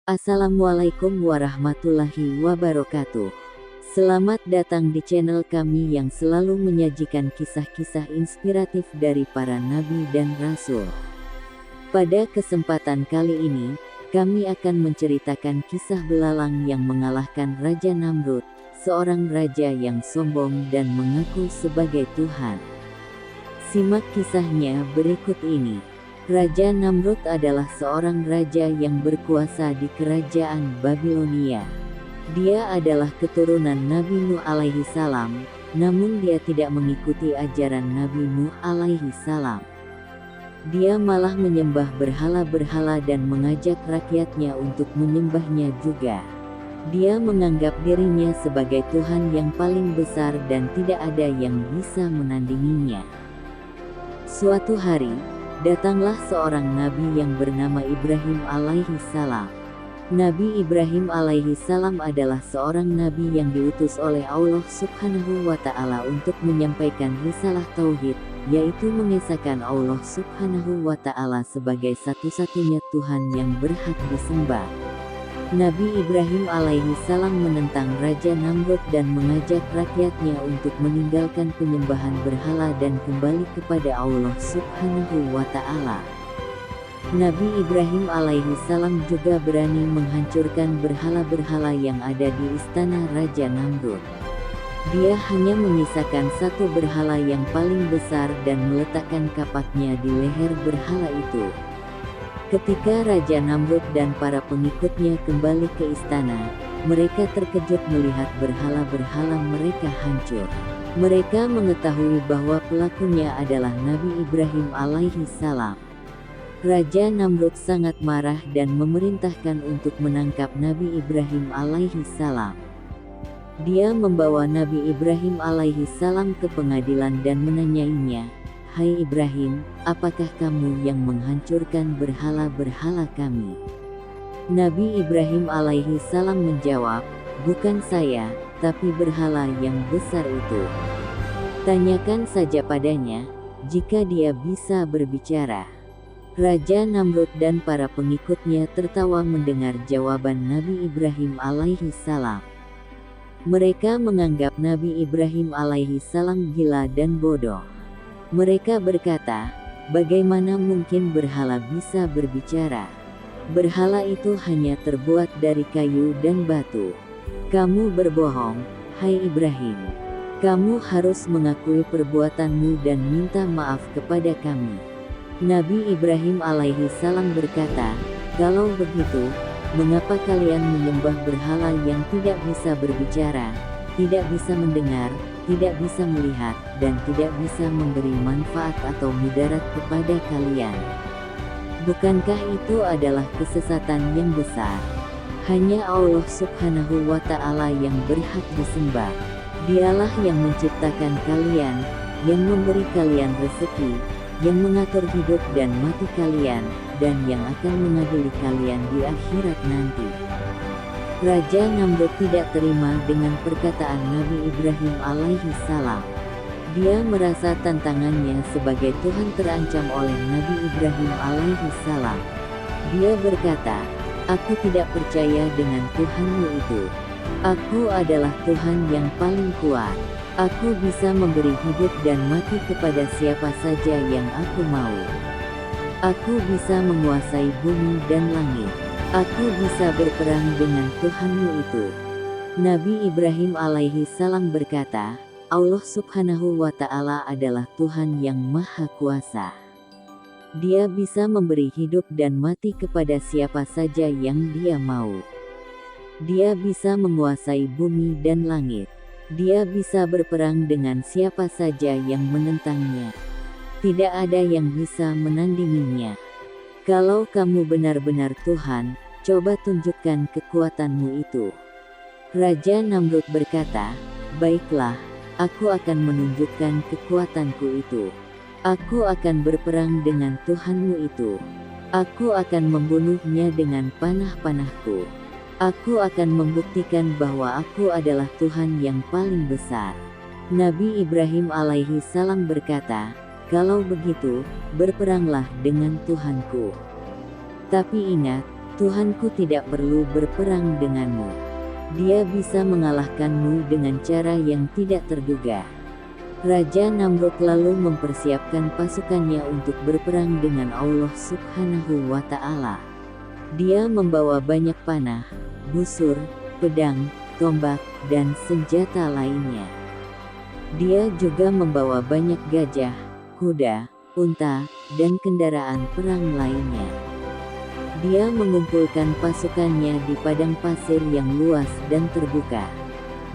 Assalamualaikum warahmatullahi wabarakatuh. Selamat datang di channel kami yang selalu menyajikan kisah-kisah inspiratif dari para nabi dan rasul. Pada kesempatan kali ini, kami akan menceritakan kisah belalang yang mengalahkan Raja Namrud, seorang raja yang sombong dan mengaku sebagai Tuhan. Simak kisahnya berikut ini. Raja Namrud adalah seorang raja yang berkuasa di kerajaan Babilonia. Dia adalah keturunan Nabi Nuh alaihi salam, namun dia tidak mengikuti ajaran Nabi Nuh alaihi salam. Dia malah menyembah berhala-berhala dan mengajak rakyatnya untuk menyembahnya juga. Dia menganggap dirinya sebagai Tuhan yang paling besar dan tidak ada yang bisa menandinginya. Suatu hari, datanglah seorang nabi yang bernama Ibrahim alaihi salam. Nabi Ibrahim alaihi salam adalah seorang nabi yang diutus oleh Allah Subhanahu wa Ta'ala untuk menyampaikan risalah tauhid, yaitu mengesahkan Allah Subhanahu wa Ta'ala sebagai satu-satunya Tuhan yang berhak disembah. Nabi Ibrahim alaihi salam menentang Raja Namrud dan mengajak rakyatnya untuk meninggalkan penyembahan berhala dan kembali kepada Allah Subhanahu wa Ta'ala. Nabi Ibrahim alaihi salam juga berani menghancurkan berhala-berhala yang ada di istana Raja Namrud. Dia hanya menyisakan satu berhala yang paling besar dan meletakkan kapaknya di leher berhala itu. Ketika Raja Namrud dan para pengikutnya kembali ke istana, mereka terkejut melihat berhala-berhala mereka hancur. Mereka mengetahui bahwa pelakunya adalah Nabi Ibrahim alaihi salam. Raja Namrud sangat marah dan memerintahkan untuk menangkap Nabi Ibrahim alaihi salam. Dia membawa Nabi Ibrahim alaihi salam ke pengadilan dan menanyainya, "Hai Ibrahim, apakah kamu yang menghancurkan berhala-berhala kami?" Nabi Ibrahim alaihi salam menjawab, "Bukan saya, tapi berhala yang besar itu. Tanyakan saja padanya, jika dia bisa berbicara." Raja Namrud dan para pengikutnya tertawa mendengar jawaban Nabi Ibrahim alaihi salam. Mereka menganggap Nabi Ibrahim alaihi salam gila dan bodoh. Mereka berkata, "Bagaimana mungkin berhala bisa berbicara? Berhala itu hanya terbuat dari kayu dan batu. Kamu berbohong, hai Ibrahim. Kamu harus mengakui perbuatanmu dan minta maaf kepada kami." Nabi Ibrahim alaihi salam berkata, "Kalau begitu, mengapa kalian menyembah berhala yang tidak bisa berbicara, tidak bisa mendengar, tidak bisa melihat, dan tidak bisa memberi manfaat atau mudarat kepada kalian? Bukankah itu adalah kesesatan yang besar? Hanya Allah Subhanahu wa Ta'ala yang berhak disembah. Dialah yang menciptakan kalian, yang memberi kalian rezeki, yang mengatur hidup dan mati kalian, dan yang akan mengadili kalian di akhirat nanti." Raja Namrud tidak terima dengan perkataan Nabi Ibrahim alaihi salam. Dia merasa tantangannya sebagai Tuhan terancam oleh Nabi Ibrahim alaihi salam. Dia berkata, "Aku tidak percaya dengan Tuhanmu itu. Aku adalah Tuhan yang paling kuat. Aku bisa memberi hidup dan mati kepada siapa saja yang aku mau. Aku bisa menguasai bumi dan langit. Aku bisa berperang dengan Tuhanmu itu." Nabi Ibrahim alaihi salam berkata, "Allah Subhanahu wa Ta'ala adalah Tuhan yang Maha Kuasa. Dia bisa memberi hidup dan mati kepada siapa saja yang Dia mau. Dia bisa menguasai bumi dan langit. Dia bisa berperang dengan siapa saja yang menentangnya. Tidak ada yang bisa menandinginya. Kalau kamu benar-benar Tuhan, coba tunjukkan kekuatanmu itu." Raja Namrud berkata, "Baiklah, aku akan menunjukkan kekuatanku itu. Aku akan berperang dengan Tuhanmu itu. Aku akan membunuhnya dengan panah-panahku. Aku akan membuktikan bahwa aku adalah Tuhan yang paling besar." Nabi Ibrahim alaihi salam berkata, "Kalau begitu, berperanglah dengan Tuhanku. Tapi ingat, Tuhanku tidak perlu berperang denganmu. Dia bisa mengalahkanmu dengan cara yang tidak terduga. Raja Namrud lalu mempersiapkan pasukannya untuk berperang dengan Allah Subhanahu wa Ta'ala. Dia membawa banyak panah, busur, pedang, tombak, dan senjata lainnya. Dia juga membawa banyak gajah, kuda, unta, dan kendaraan perang lainnya. Dia mengumpulkan pasukannya di padang pasir yang luas dan terbuka.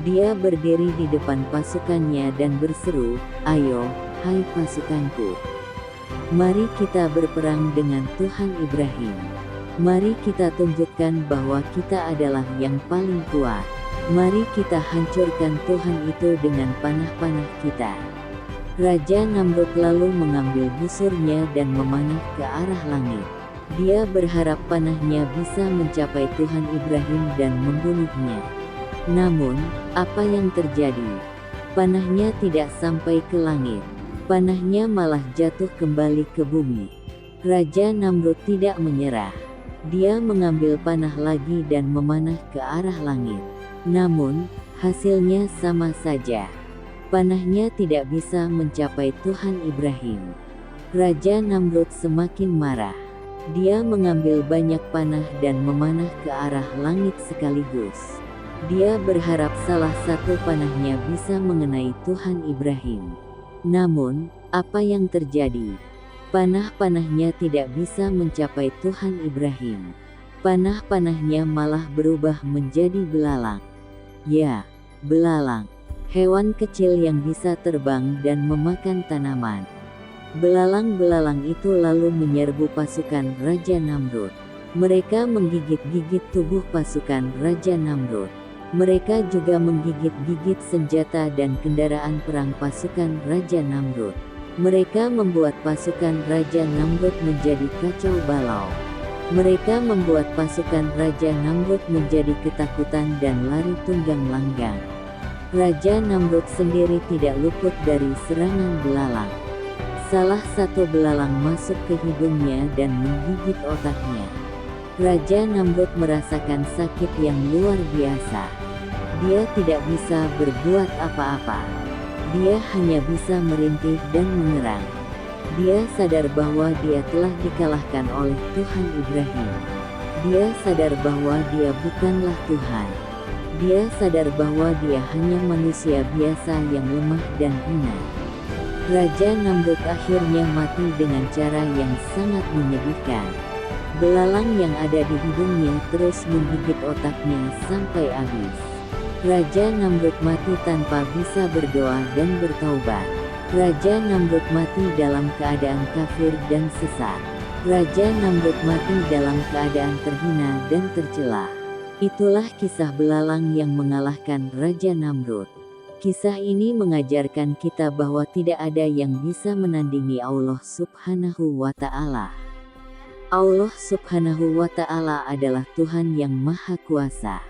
Dia berdiri di depan pasukannya dan berseru, "Ayo, hai pasukanku. Mari kita berperang dengan Tuhan Ibrahim. Mari kita tunjukkan bahwa kita adalah yang paling kuat. Mari kita hancurkan Tuhan itu dengan panah-panah kita." Raja Namrud lalu mengambil busurnya dan memanah ke arah langit. Dia berharap panahnya bisa mencapai Tuhan Ibrahim dan membunuhnya. Namun, apa yang terjadi? Panahnya tidak sampai ke langit. Panahnya malah jatuh kembali ke bumi. Raja Namrud tidak menyerah. Dia mengambil panah lagi dan memanah ke arah langit. Namun, hasilnya sama saja. Panahnya tidak bisa mencapai Tuhan Ibrahim. Raja Namrud semakin marah. Dia mengambil banyak panah dan memanah ke arah langit sekaligus. Dia berharap salah satu panahnya bisa mengenai Tuhan Ibrahim. Namun, apa yang terjadi? Panah-panahnya tidak bisa mencapai Tuhan Ibrahim. Panah-panahnya malah berubah menjadi belalang. Ya, belalang. Hewan kecil yang bisa terbang dan memakan tanaman. Belalang-belalang itu lalu menyerbu pasukan Raja Namrud. Mereka menggigit-gigit tubuh pasukan Raja Namrud. Mereka juga menggigit-gigit senjata dan kendaraan perang pasukan Raja Namrud. Mereka membuat pasukan Raja Namrud menjadi kacau balau. Mereka membuat pasukan Raja Namrud menjadi ketakutan dan lari tunggang langgang. Raja Namrud sendiri tidak luput dari serangan belalang. Salah satu belalang masuk ke hidungnya dan menggigit otaknya. Raja Namrud merasakan sakit yang luar biasa. Dia tidak bisa berbuat apa-apa. Dia hanya bisa merintih dan mengerang. Dia sadar bahwa dia telah dikalahkan oleh Tuhan Ibrahim. Dia sadar bahwa dia bukanlah Tuhan. Dia sadar bahwa dia hanya manusia biasa yang lemah dan hina. Raja Namrud akhirnya mati dengan cara yang sangat menyedihkan. Belalang yang ada di hidungnya terus menggigit otaknya sampai habis. Raja Namrud mati tanpa bisa berdoa dan bertaubat. Raja Namrud mati dalam keadaan kafir dan sesat. Raja Namrud mati dalam keadaan terhina dan tercela. Itulah kisah belalang yang mengalahkan Raja Namrud. Kisah ini mengajarkan kita bahwa tidak ada yang bisa menandingi Allah Subhanahu wa Ta'ala. Allah Subhanahu wa Ta'ala adalah Tuhan yang Maha Kuasa.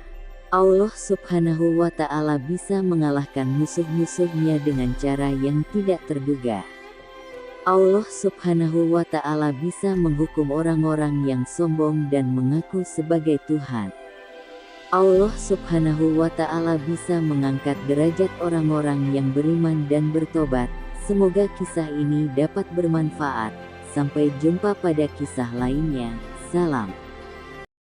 Allah Subhanahu wa Ta'ala bisa mengalahkan musuh-musuhnya dengan cara yang tidak terduga. Allah Subhanahu wa Ta'ala bisa menghukum orang-orang yang sombong dan mengaku sebagai Tuhan. Allah Subhanahu wa Ta'ala bisa mengangkat derajat orang-orang yang beriman dan bertobat. Semoga kisah ini dapat bermanfaat. Sampai jumpa pada kisah lainnya. Salam.